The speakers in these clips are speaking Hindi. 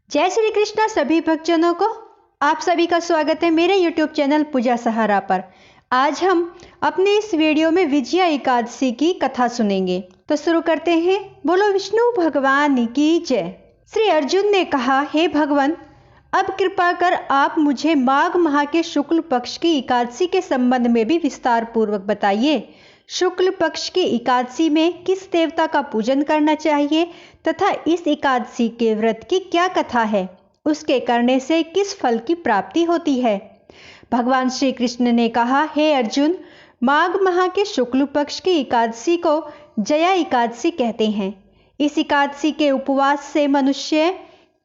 जय श्री कृष्णा सभी भक्तजनों को। आप सभी का स्वागत है मेरे YouTube चैनल पूजा सहारा पर। आज हम अपने इस वीडियो में विजया एकादशी की कथा सुनेंगे। तो शुरू करते हैं। बोलो विष्णु भगवान की जय। श्री अर्जुन ने कहा, हे भगवान, अब कृपा कर आप मुझे माघ माह के शुक्ल पक्ष की एकादशी के संबंध में भी विस्तार पूर्वक बताइए। शुक्ल पक्ष की एकादशी में किस देवता का पूजन करना चाहिए तथा इस एकादशी के व्रत की क्या कथा है, उसके करने से किस फल की प्राप्ति होती है। भगवान श्री कृष्ण ने कहा, हे अर्जुन, माघ माह के शुक्ल पक्ष की एकादशी को जया एकादशी कहते हैं। इस एकादशी के उपवास से मनुष्य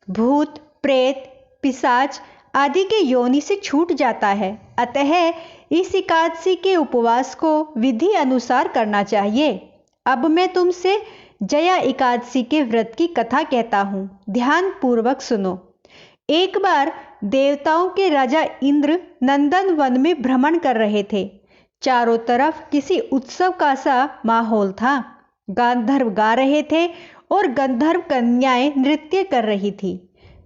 भूत, प्रेत, पिशाच आदि के योनि से छूट जाता है। अतः इस एकादशी के उपवास को विधि अनुसार करना चाहिए। अब मैं तुमसे जया एकादशी के व्रत की कथा कहता हूँ, ध्यान पूर्वक सुनो। एक बार देवताओं के राजा इंद्र नंदन वन में भ्रमण कर रहे थे। चारों तरफ किसी उत्सव का सा माहौल था। गंधर्व गा रहे थे और गंधर्व कन्याएं नृत्य कर रही थी।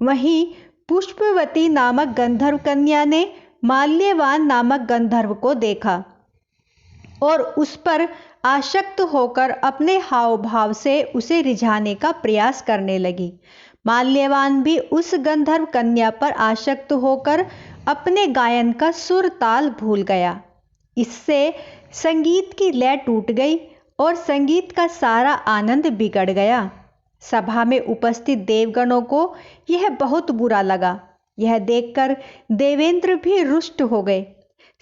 वहीं पुष्पवती नामक गंधर्व कन्या ने माल्यवान नामक गंधर्व को देखा और उस पर आसक्त होकर अपने हाव भाव से उसे रिझाने का प्रयास करने लगी। माल्यवान भी उस गंधर्व कन्या पर आसक्त होकर अपने गायन का सुर ताल भूल गया। इससे संगीत की लय टूट गई और संगीत का सारा आनंद बिगड़ गया। सभा में उपस्थित देवगणों को यह बहुत बुरा लगा। यह देखकर देवेंद्र भी रुष्ट हो गए।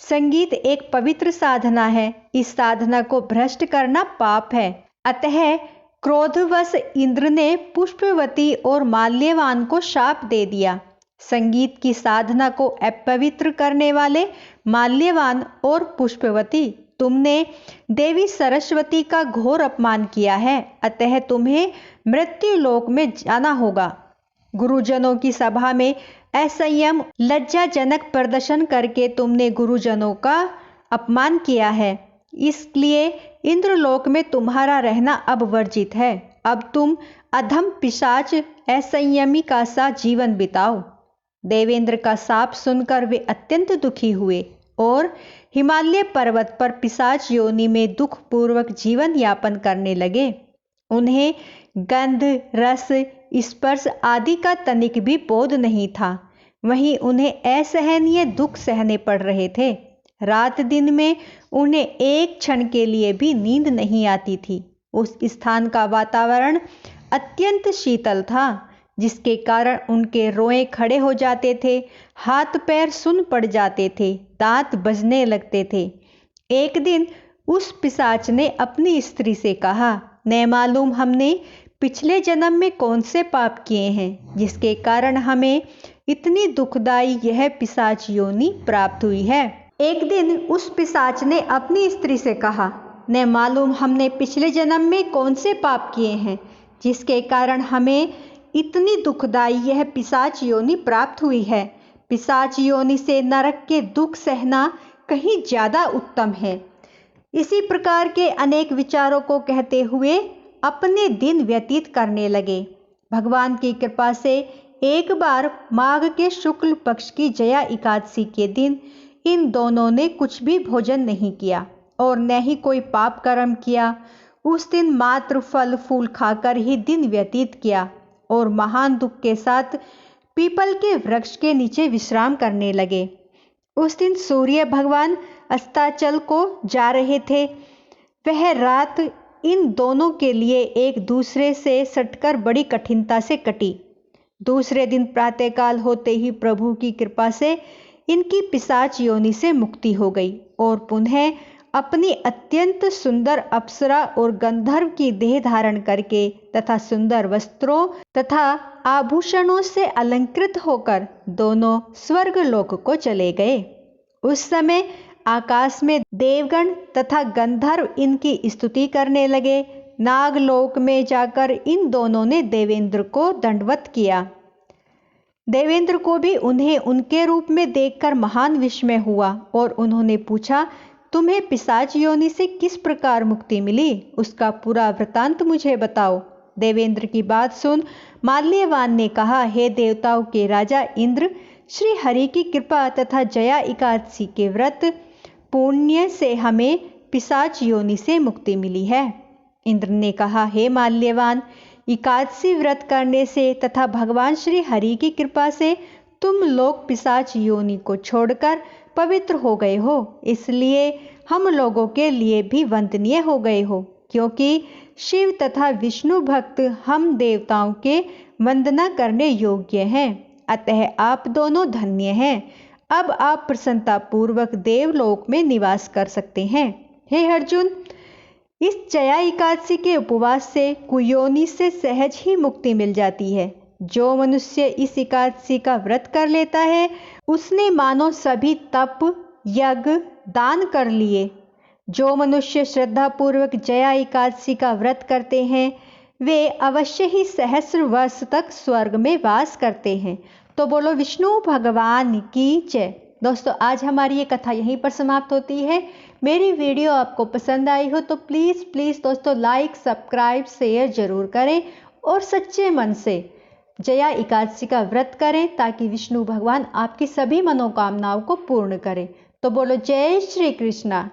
संगीत एक पवित्र साधना है, इस साधना को भ्रष्ट करना पाप है। अतः क्रोधवश इंद्र ने पुष्पवती और माल्यवान को शाप दे दिया। संगीत की साधना को अपवित्र करने वाले माल्यवान और पुष्पवती, तुमने देवी सरस्वती का घोर अपमान किया है। अतः तुम्हें मृत्यु लोक में जाना होगा। गुरुजनों की सभा में असंयम लज्जाजनक प्रदर्शन करके तुमने गुरुजनों का अपमान किया है, इसलिए इंद्रलोक में तुम्हारा रहना अब वर्जित है। अब तुम अधम पिशाच असंयमी का सा जीवन बिताओ। देवेंद्र का शाप सुनकर वे अत्यंत दुखी हुए और हिमालय पर्वत पर पिशाच योनि में दुख पूर्वक जीवन यापन करने लगे। उन्हें गंध, रस, स्पर्श आदि का तनिक भी बोध नहीं था। वहीं उन्हें असहनीय दुख सहने पड़ रहे थे। रात दिन में उन्हें एक क्षण के लिए भी नींद नहीं आती थी। उस स्थान का वातावरण अत्यंत शीतल था, जिसके कारण उनके रोए खड़े हो जाते थे, हाथ पैर सुन पड़ जाते थे, दांत बजने लगते थे। एक दिन उस पिशाच ने अपनी स्त्री से कहा, न मालूम हमने पिछले जन्म में कौन से पाप किए हैं, जिसके कारण हमें इतनी दुखदाई यह पिशाच योनि प्राप्त हुई है। एक दिन उस पिशाच ने अपनी स्त्री से कहा, न मालूम हमने पिछले जन्म में कौन से पाप किए हैं, जिसके कारण हमें इतनी दुखदाई यह पिशाच योनि प्राप्त हुई है। पिशाच योनि से नरक के दुख सहना कहीं ज्यादा उत्तम है। इसी प्रकार के अनेक विचारों को कहते हुए अपने दिन व्यतीत करने लगे। भगवान की कृपा से एक बार माघ के शुक्ल पक्ष की जया एकादशी के दिन इन दोनों ने कुछ भी भोजन नहीं किया और न ही कोई पाप कर्म किया। उस दिन मात्र फल फूल खाकर ही दिन व्यतीत किया और महान दुख के साथ पीपल के वृक्ष के नीचे विश्राम करने लगे। उस दिन सूर्य भगवान अस्ताचल को जा रहे थे। वह रात इन दोनों के लिए एक दूसरे से सटकर बड़ी कठिनता से कटी। दूसरे दिन प्रातःकाल होते ही प्रभु की कृपा से इनकी पिशाच योनि से मुक्ति हो गई और पुनः अपनी अत्यंत सुंदर अप्सरा और गंधर्व की देह धारण करके तथा सुंदर वस्त्रों तथा आभूषणों से अलंकृत होकर दोनों स्वर्ग लोक को चले गए। उस समय आकाश में देवगण तथा गंधर्व इनकी स्तुति करने लगे। नागलोक में जाकर इन दोनों ने देवेंद्र को दंडवत किया। देवेंद्र को भी उन्हें उनके रूप में देखकर महान विस्मय हुआ और उन्होंने पूछा, तुम्हें पिशाच योनि से किस प्रकार मुक्ति मिली? उसका पूरा वृतांत मुझे बताओ। देवेंद्र की बात सुन माल्यवान ने कहा, हे देवताओं के राजा इंद्र, श्री हरि की कृपा तथा जया एकादशी के व्रत पुण्य से हमें पिशाच योनि से मुक्ति मिली है। इंद्र ने कहा, हे माल्यवान, एकादशी व्रत करने से तथा भगवान श्री हरि की कृपा से तुम लोग पिशाच योनि को छोड़कर पवित्र हो गए हो, इसलिए हम लोगों के लिए भी वंदनीय हो गए हो, क्योंकि शिव तथा विष्णु भक्त हम देवताओं के वंदना करने योग्य हैं। अतः आप दोनों धन्य हैं। अब आप प्रसन्नता पूर्वक देवलोक में निवास कर सकते हैं। हे अर्जुन, इस जया एकादशी के उपवास से कुयोनि से सहज ही मुक्ति मिल जाती है। जो मनुष्य इस एकादशी का व्रत कर लेता है, उसने मानो सभी तप यज्ञ दान कर लिए। जो मनुष्य श्रद्धा पूर्वक जया एकादशी का व्रत करते हैं, वे अवश्य ही सहस्र वर्ष तक स्वर्ग में वास करते हैं। तो बोलो विष्णु भगवान की जय। दोस्तों, आज हमारी ये कथा यहीं पर समाप्त होती है। मेरी वीडियो आपको पसंद आई हो तो प्लीज़ दोस्तों लाइक सब्सक्राइब शेयर जरूर करें और सच्चे मन से जया एकादशी का व्रत करें, ताकि विष्णु भगवान आपकी सभी मनोकामनाओं को पूर्ण करें। तो बोलो जय श्री कृष्णा।